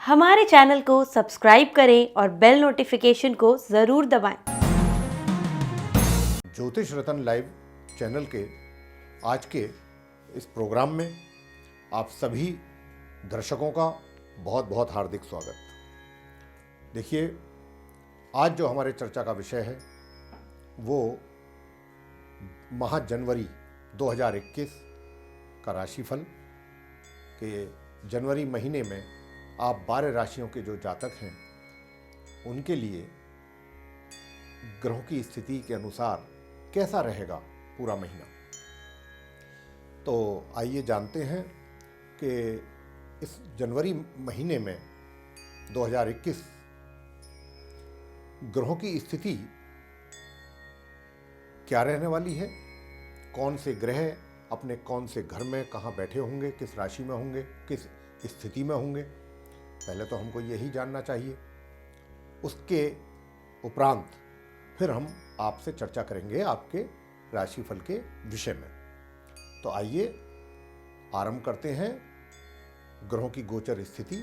हमारे चैनल को सब्सक्राइब करें और बेल नोटिफिकेशन को ज़रूर दबाएं। ज्योतिष रतन लाइव चैनल के आज के इस प्रोग्राम में आप सभी दर्शकों का बहुत बहुत हार्दिक स्वागत। देखिए, आज जो हमारे चर्चा का विषय है वो माह जनवरी 2021 का राशिफल के जनवरी महीने में आप 12 राशियों के जो जातक हैं उनके लिए ग्रहों की स्थिति के अनुसार कैसा रहेगा पूरा महीना। तो आइए जानते हैं कि इस जनवरी महीने में 2021 ग्रहों की स्थिति क्या रहने वाली है, कौन से ग्रह अपने कौन से घर में कहाँ बैठे होंगे, किस राशि में होंगे, किस स्थिति में होंगे। पहले तो हमको यही जानना चाहिए। उसके उपरांत फिर हम आपसे चर्चा करेंगे आपके राशिफल के विषय में। तो आइए आरंभ करते हैं ग्रहों की गोचर स्थिति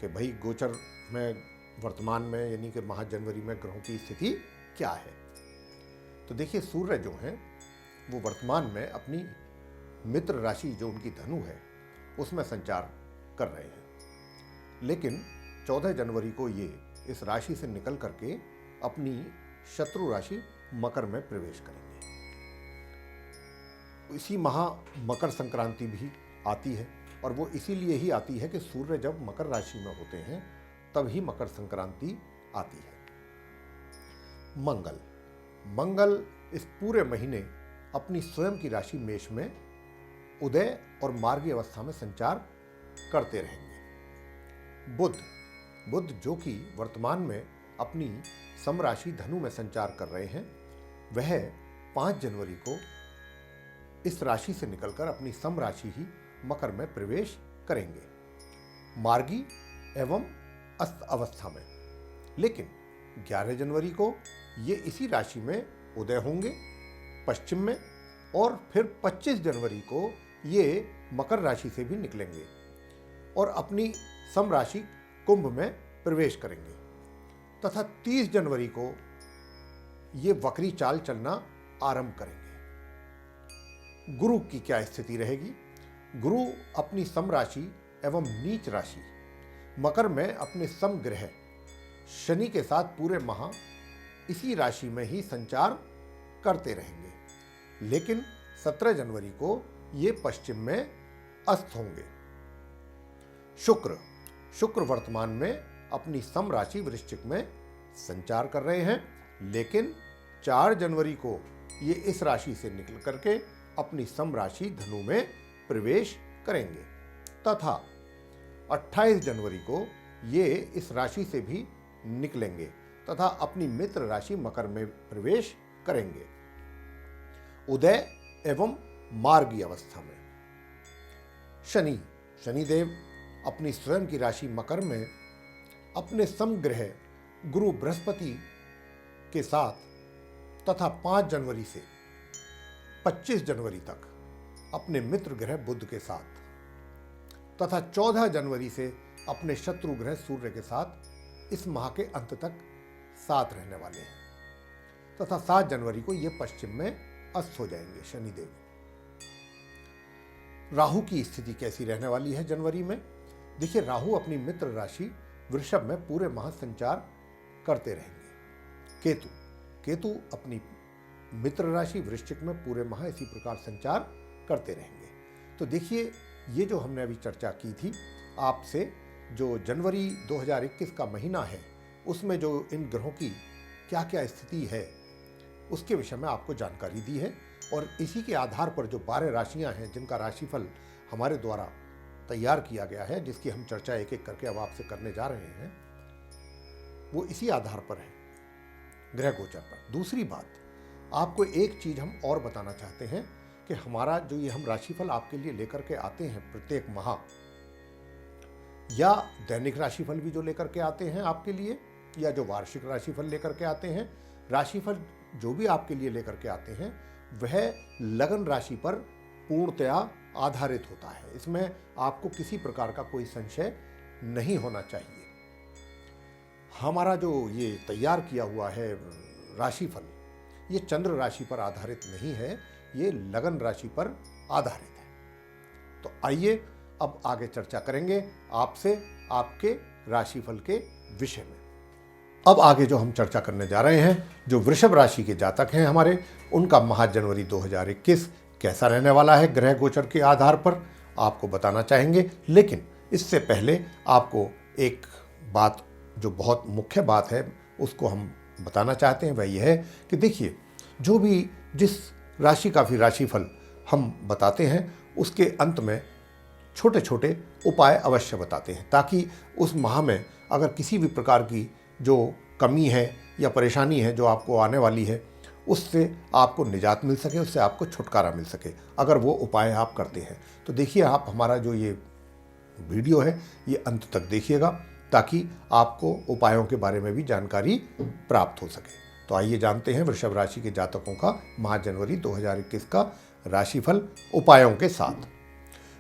कि भाई गोचर में वर्तमान में यानी कि माह जनवरी में ग्रहों की स्थिति क्या है। तो देखिए, सूर्य जो हैं वो वर्तमान में अपनी मित्र राशि जो उनकी धनु है उसमें संचार कर रहे हैं, लेकिन 14 जनवरी को ये इस राशि से निकल करके अपनी शत्रु राशि मकर में प्रवेश करेंगे। इसी माह मकर संक्रांति भी आती है और वो इसीलिए ही आती है कि सूर्य जब मकर राशि में होते हैं तभी मकर संक्रांति आती है। मंगल इस पूरे महीने अपनी स्वयं की राशि मेष में उदय और मार्गी अवस्था में संचार करते रहेंगे। बुध जो कि वर्तमान में अपनी समराशि धनु में संचार कर रहे हैं, वह 5 जनवरी को इस राशि से निकलकर अपनी समराशि ही मकर में प्रवेश करेंगे, मार्गी एवं अस्त अवस्था में। लेकिन 11 जनवरी को ये इसी राशि में उदय होंगे पश्चिम में, और फिर 25 जनवरी को ये मकर राशि से भी निकलेंगे और अपनी समराशि कुंभ में प्रवेश करेंगे तथा 30 जनवरी को ये वक्री चाल चलना आरंभ करेंगे। गुरु की क्या स्थिति रहेगी? गुरु अपनी समराशि एवं नीच राशि मकर में अपने समग्रह शनि के साथ पूरे माह इसी राशि में ही संचार करते रहेंगे, लेकिन 17 जनवरी को ये पश्चिम में अस्त होंगे। शुक्र वर्तमान में अपनी समराशि वृश्चिक में संचार कर रहे हैं, लेकिन 4 जनवरी को ये इस राशि से निकल करके अपनी समराशि धनु में प्रवेश करेंगे तथा 28 जनवरी को ये इस राशि से भी निकलेंगे तथा अपनी मित्र राशि मकर में प्रवेश करेंगे उदय एवं मार्गी अवस्था में। शनिदेव अपनी स्वयं की राशि मकर में अपने समग्रह गुरु बृहस्पति के साथ तथा 5 जनवरी से 25 जनवरी तक अपने मित्र ग्रह बुध के साथ तथा 14 जनवरी से अपने शत्रु ग्रह सूर्य के साथ इस माह के अंत तक साथ रहने वाले हैं तथा 7 जनवरी को ये पश्चिम में अस्त हो जाएंगे शनिदेव। राहु की स्थिति कैसी रहने वाली है जनवरी में? देखिए, राहु अपनी मित्र राशि वृषभ में पूरे माह संचार करते रहेंगे। केतु अपनी मित्र राशि वृश्चिक में पूरे माह इसी प्रकार संचार करते रहेंगे। तो देखिए, ये जो हमने अभी चर्चा की थी आपसे, जो जनवरी 2021 का महीना है उसमें जो इन ग्रहों की क्या क्या स्थिति है उसके विषय में आपको जानकारी दी है, और इसी के आधार पर जो 12 राशियां हैं जिनका राशिफल हमारे द्वारा तैयार किया गया है, जिसकी हम चर्चा एक एक करके अब आपसे करने जा रहे हैं, वो इसी आधार पर है, ग्रह गोचर पर। दूसरी बात, आपको एक चीज हम और बताना चाहते हैं कि हमारा जो ये हम राशिफल आपके लिए लेकर के आते हैं प्रत्येक माह, या दैनिक राशिफल भी जो लेकर के आते हैं आपके लिए, या जो वार्षिक राशिफल लेकर के आते हैं, राशिफल जो भी आपके लिए लेकर के आते हैं वह लगन राशि पर पूर्णतया आधारित होता है। इसमें आपको किसी प्रकार का कोई संशय नहीं होना चाहिए। हमारा जो ये तैयार किया हुआ है राशिफल, ये चंद्र राशि पर आधारित नहीं है, ये लगन राशि पर आधारित है। तो आइए अब आगे चर्चा करेंगे आपसे आपके राशिफल के विषय में। अब आगे जो हम चर्चा करने जा रहे हैं, जो वृषभ राशि के जातक हैं हमारे, उनका माह जनवरी 2021 कैसा रहने वाला है ग्रह गोचर के आधार पर आपको बताना चाहेंगे। लेकिन इससे पहले आपको एक बात, जो बहुत मुख्य बात है, उसको हम बताना चाहते हैं। वह यह है कि देखिए, जो भी जिस राशि का भी राशिफल हम बताते हैं, उसके अंत में छोटे छोटे उपाय अवश्य बताते हैं, ताकि उस माह में अगर किसी भी प्रकार की जो कमी है या परेशानी है जो आपको आने वाली है, उससे आपको निजात मिल सके, उससे आपको छुटकारा मिल सके, अगर वो उपाय आप करते हैं। तो देखिए, आप हमारा जो ये वीडियो है ये अंत तक देखिएगा, ताकि आपको उपायों के बारे में भी जानकारी प्राप्त हो सके। तो आइए जानते हैं वृषभ राशि के जातकों का माह जनवरी 2021 का राशिफल उपायों के साथ।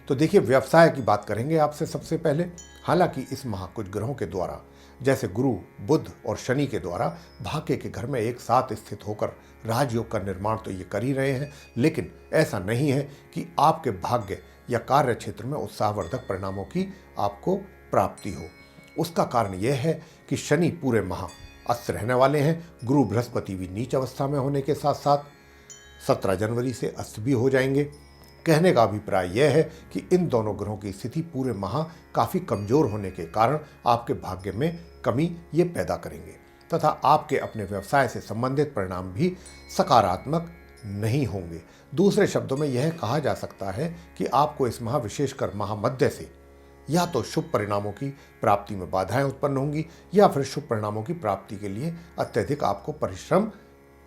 तो देखिए, व्यवसाय की बात करेंगे आपसे सबसे पहले। हालांकि इस माह कुछ ग्रहों के द्वारा, जैसे गुरु, बुध और शनि के द्वारा भाग्य के घर में एक साथ स्थित होकर राजयोग का निर्माण तो ये कर ही रहे हैं, लेकिन ऐसा नहीं है कि आपके भाग्य या कार्य क्षेत्र में उत्साहवर्धक परिणामों की आपको प्राप्ति हो। उसका कारण यह है कि शनि पूरे माह अस्त रहने वाले हैं। गुरु बृहस्पति भी नीच अवस्था में होने के साथ साथ 17 जनवरी से अस्त भी हो जाएंगे। कहने का अभिप्राय यह है कि इन दोनों ग्रहों की स्थिति पूरे माह काफ़ी कमजोर होने के कारण आपके भाग्य में कमी ये पैदा करेंगे, तथा आपके अपने व्यवसाय से संबंधित परिणाम भी सकारात्मक नहीं होंगे। दूसरे शब्दों में यह कहा जा सकता है कि आपको इस माह, विशेषकर माह मध्य से, या तो शुभ परिणामों की प्राप्ति में बाधाएं उत्पन्न होंगी, या फिर शुभ परिणामों की प्राप्ति के लिए अत्यधिक आपको परिश्रम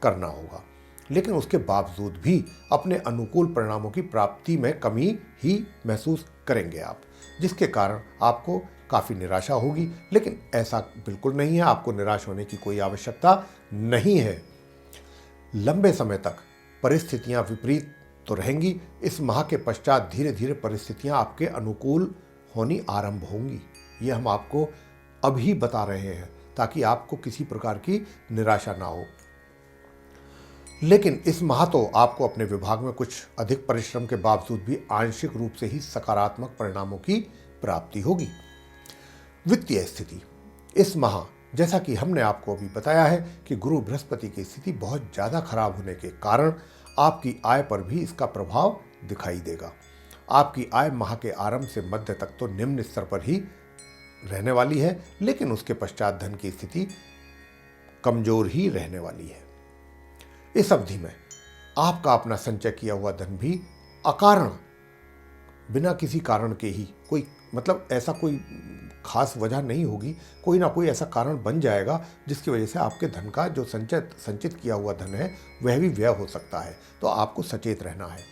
करना होगा। लेकिन उसके बावजूद भी अपने अनुकूल परिणामों की प्राप्ति में कमी ही महसूस करेंगे आप, जिसके कारण आपको काफ़ी निराशा होगी। लेकिन ऐसा बिल्कुल नहीं है, आपको निराश होने की कोई आवश्यकता नहीं है। लंबे समय तक परिस्थितियां विपरीत तो रहेंगी। इस माह के पश्चात धीरे धीरे परिस्थितियां आपके अनुकूल होनी आरंभ होंगी। ये हम आपको अभी बता रहे हैं, ताकि आपको किसी प्रकार की निराशा ना हो। लेकिन इस माह तो आपको अपने विभाग में कुछ अधिक परिश्रम के बावजूद भी आंशिक रूप से ही सकारात्मक परिणामों की प्राप्ति होगी। वित्तीय स्थिति इस माह, जैसा कि हमने आपको अभी बताया है कि गुरु बृहस्पति की स्थिति बहुत ज़्यादा खराब होने के कारण आपकी आय पर भी इसका प्रभाव दिखाई देगा। आपकी आय माह के आरंभ से मध्य तक तो निम्न स्तर पर ही रहने वाली है, लेकिन उसके पश्चात धन की स्थिति कमजोर ही रहने वाली है। इस अवधि में आपका अपना संचय किया हुआ धन भी अकारण, बिना किसी कारण के ही, कोई मतलब ऐसा कोई खास वजह नहीं होगी, कोई ना कोई ऐसा कारण बन जाएगा जिसकी वजह से आपके धन का जो संचित किया हुआ धन है वह भी व्यय हो सकता है। तो आपको सचेत रहना है।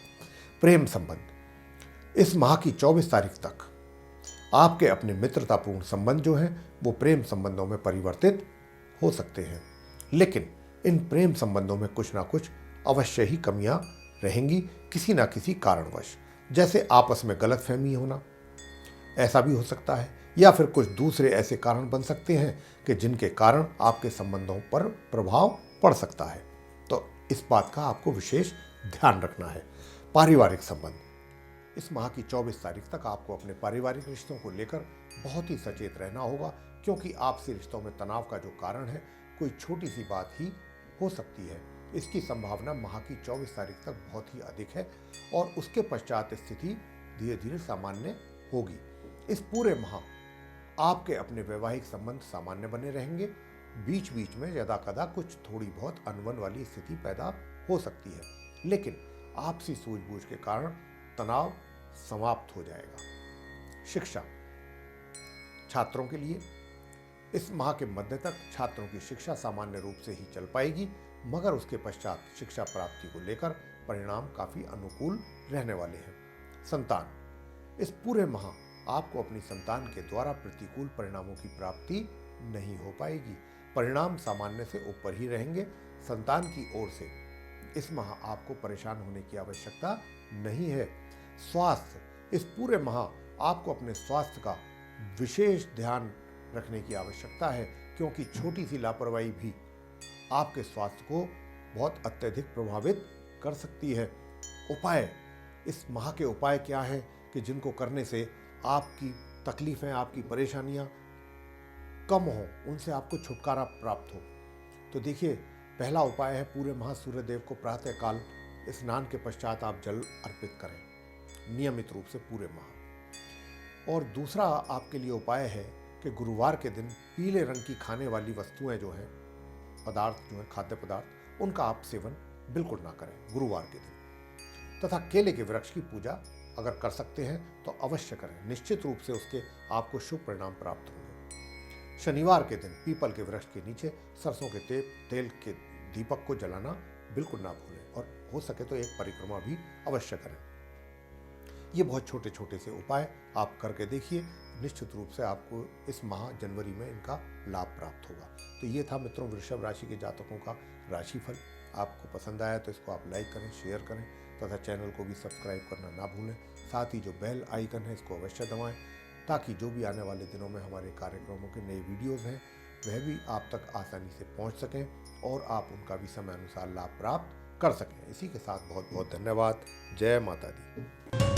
प्रेम संबंध इस माह की 24 तारीख तक आपके अपने मित्रतापूर्ण संबंध जो हैं वो प्रेम संबंधों में परिवर्तित हो सकते हैं, लेकिन इन प्रेम संबंधों में कुछ ना कुछ अवश्य ही कमियां रहेंगी किसी ना किसी कारणवश। जैसे आपस में गलतफहमी होना, ऐसा भी हो सकता है, या फिर कुछ दूसरे ऐसे कारण बन सकते हैं कि जिनके कारण आपके संबंधों पर प्रभाव पड़ सकता है। तो इस बात का आपको विशेष ध्यान रखना है। पारिवारिक संबंध इस माह की 24 तारीख तक आपको अपने पारिवारिक रिश्तों को लेकर बहुत ही सचेत रहना होगा, क्योंकि आपसी रिश्तों में तनाव का जो कारण है कोई छोटी सी बात ही हो सकती है। इसकी संभावना माह की 24 तारीख तक बहुत ही अधिक है, और उसके पश्चात स्थिति धीरे धीरे सामान्य होगी। इस पूरे माह आपके अपने वैवाहिक संबंध सामान्य बने रहेंगे। बीच बीच में यदा कदा कुछ थोड़ी बहुत अनबन वाली स्थिति पैदा हो सकती है, लेकिन आपसी सूझबूझ के कारण तनाव समाप्त हो जाएगा। शिक्षा छात्रों के लिए इस माह के मध्य तक छात्रों की शिक्षा सामान्य रूप से ही चल पाएगी, मगर उसके पश्चात शिक्षा प्राप्ति को लेकर परिणाम काफी अनुकूल रहने वाले हैं। संतान इस पूरे माह आपको अपनी संतान के द्वारा प्रतिकूल परिणामों की प्राप्ति नहीं हो पाएगी। परिणाम सामान्य से ऊपर ही रहेंगे। संतान की ओर से इस माह आपको परेशान होने की आवश्यकता नहीं है। स्वास्थ्य इस पूरे माह आपको अपने स्वास्थ्य का विशेष ध्यान रखने की आवश्यकता है, क्योंकि छोटी सी लापरवाही भी आपके स्वास्थ्य को बहुत अत्यधिक प्रभावित कर सकती है। उपाय, इस माह के उपाय क्या हैं कि जिनको करने से आपकी तकलीफें, आपकी परेशानियां कम हो, उनसे आपको छुटकारा प्राप्त हो। तो देखिए, पहला उपाय है पूरे माह सूर्य देव को प्रातःकाल स्नान के पश्चात आप जल अर्पित करें नियमित रूप से पूरे माह। और दूसरा आपके लिए उपाय है कि गुरुवार के दिन पीले रंग की खाने वाली वस्तुएं जो हैं, पदार्थ जो हैं, खाद्य पदार्थ, उनका आप सेवन बिल्कुल ना करें गुरुवार के दिन। तथा केले के वृक्ष की पूजा अगर कर सकते हैं तो अवश्य करें, निश्चित रूप से उसके आपको शुभ परिणाम प्राप्त होंगे। शनिवार के दिन पीपल के वृक्ष के नीचे सरसों के तेल के दीपक को जलाना बिल्कुल ना भूलें, और हो सके तो एक परिक्रमा भी अवश्य करें। ये बहुत छोटे छोटे से उपाय आप करके देखिए, निश्चित रूप से आपको इस माह जनवरी में इनका लाभ प्राप्त होगा। तो ये था मित्रों वृषभ राशि के जातकों का राशिफल। आपको पसंद आया तो इसको आप लाइक करें, शेयर करें तथा चैनल को भी सब्सक्राइब करना ना भूलें। साथ ही जो बेल आइकन है इसको अवश्य दबाएं, ताकि जो भी आने वाले दिनों में हमारे कार्यक्रमों के नए वीडियोज़ हैं वह भी आप तक आसानी से पहुंच सकें और आप उनका भी समय अनुसार लाभ प्राप्त कर सकें। इसी के साथ बहुत बहुत धन्यवाद। जय माता दी।